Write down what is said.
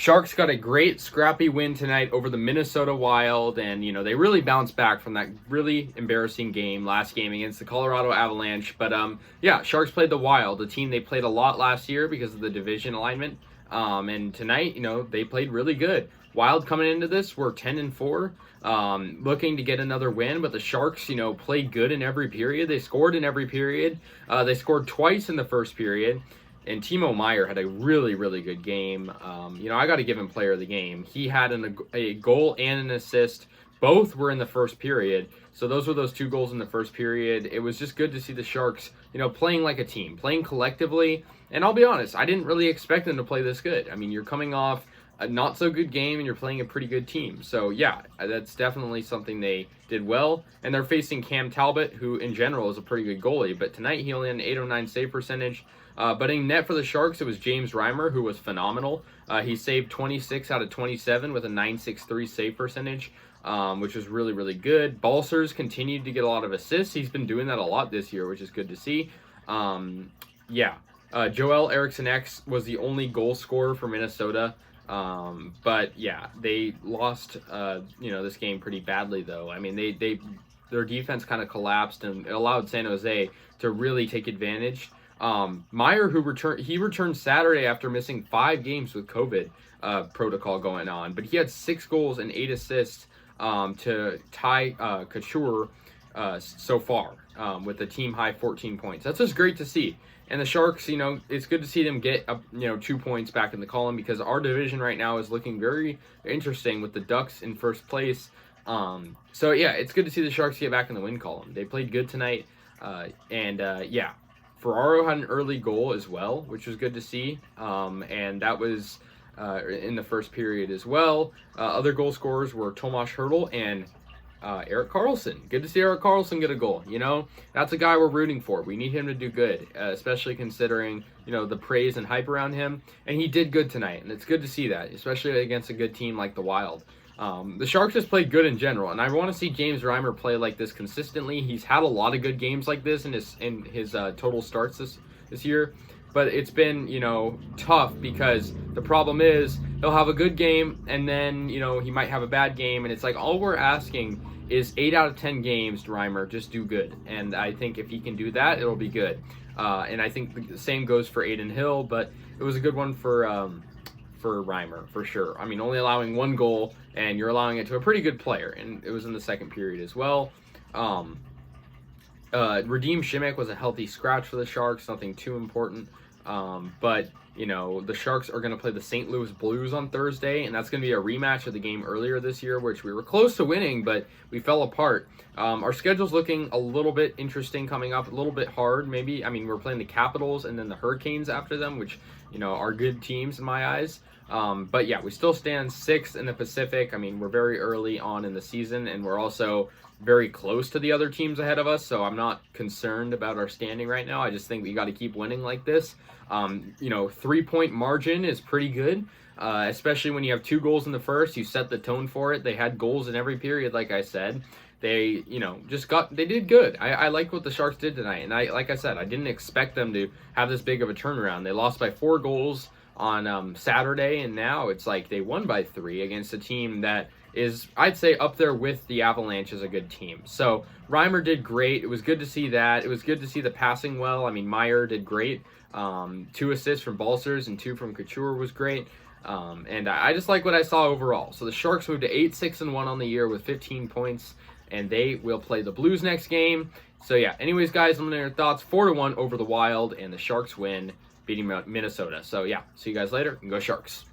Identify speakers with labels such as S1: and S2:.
S1: Sharks got a great scrappy win tonight over the Minnesota Wild, and they really bounced back from that really embarrassing last game against the Colorado Avalanche. But yeah, Sharks played the Wild, a team they played a lot last year because of the division alignment. And tonight, they played really good. Wild coming into this were 10-4, looking to get another win, but the Sharks, played good in every period. They scored in every period. They scored twice in the first period. And Timo Meier had a really, really good game. I got to give him player of the game. He had a goal and an assist. Both were in the first period. So those were those 2 goals in the first period. It was just good to see the Sharks, playing like a team, playing collectively. And I'll be honest, I didn't really expect them to play this good. I mean, you're coming off a not so good game and you're playing a pretty good team. So yeah, that's definitely something they did well. And they're facing Cam Talbot, who in general is a pretty good goalie. But tonight he only had an 809 save percentage. But in net for the Sharks, it was James Reimer, who was phenomenal. He saved 26 out of 27 with a 963 save percentage, which was really, really good. Balcers continued to get a lot of assists. He's been doing that a lot this year, which is good to see. Joel Eriksson X was the only goal scorer for Minnesota. But yeah, they lost, this game pretty badly, though. I mean, their defense kind of collapsed and it allowed San Jose to really take advantage. Meier, who returned Saturday after missing 5 games with COVID protocol going on, but he had 6 goals and 8 assists to tie Couture so far with a team high 14 points. That's just great to see. And the Sharks, it's good to see them get 2 points back in the column because our division right now is looking very interesting with the Ducks in first place. So yeah, it's good to see the Sharks get back in the win column. They played good tonight, yeah. Ferraro had an early goal as well, which was good to see, and that was in the first period as well. Other goal scorers were Tomas Hertl and Erik Karlsson. Good to see Erik Karlsson get a goal. That's a guy we're rooting for. We need him to do good, especially considering the praise and hype around him. And he did good tonight, and it's good to see that, especially against a good team like the Wild. The Sharks just played good in general, and I want to see James Reimer play like this consistently. He's had a lot of good games like this in his total starts this year, but it's been tough because the problem is he'll have a good game and then he might have a bad game, and it's like all we're asking is 8 out of 10 games, Reimer, just do good, and I think if he can do that, it'll be good. And I think the same goes for Adin Hill, but it was a good one for Reimer, for sure. I mean, only allowing 1 goal, and you're allowing it to a pretty good player, and it was in the second period as well. Radim Šimek was a healthy scratch for the Sharks, nothing too important. But the Sharks are going to play the St. Louis Blues on Thursday, and that's going to be a rematch of the game earlier this year, which we were close to winning, but we fell apart. Our schedule's looking a little bit interesting coming up, a little bit hard, maybe. I mean, we're playing the Capitals and then the Hurricanes after them, which, are good teams in my eyes. But yeah, we still stand 6th in the Pacific. I mean, we're very early on in the season, and we're also very close to the other teams ahead of us, so I'm not concerned about our standing right now. I just think we got to keep winning like this. 3-point margin is pretty good, especially when you have 2 goals in the first. You set the tone for it. They had goals in every period, like I said. They, they did good. I like what the Sharks did tonight, and like I said, I didn't expect them to have this big of a turnaround. They lost by 4 goals on Saturday, and now it's like they won by 3 against a team that is, I'd say, up there with the Avalanche as a good team. So Reimer did great. It was good to see that. It was good to see the passing well. I mean, Meier did great. 2 assists from Balcers and 2 from Couture was great. And I just like what I saw overall. So the Sharks moved to 8-6-1 on the year with 15 points, and they will play the Blues next game. So yeah, anyways, guys, let me know your thoughts. 4-1 over the Wild, and the Sharks win, beating Minnesota. So yeah, see you guys later, and go Sharks.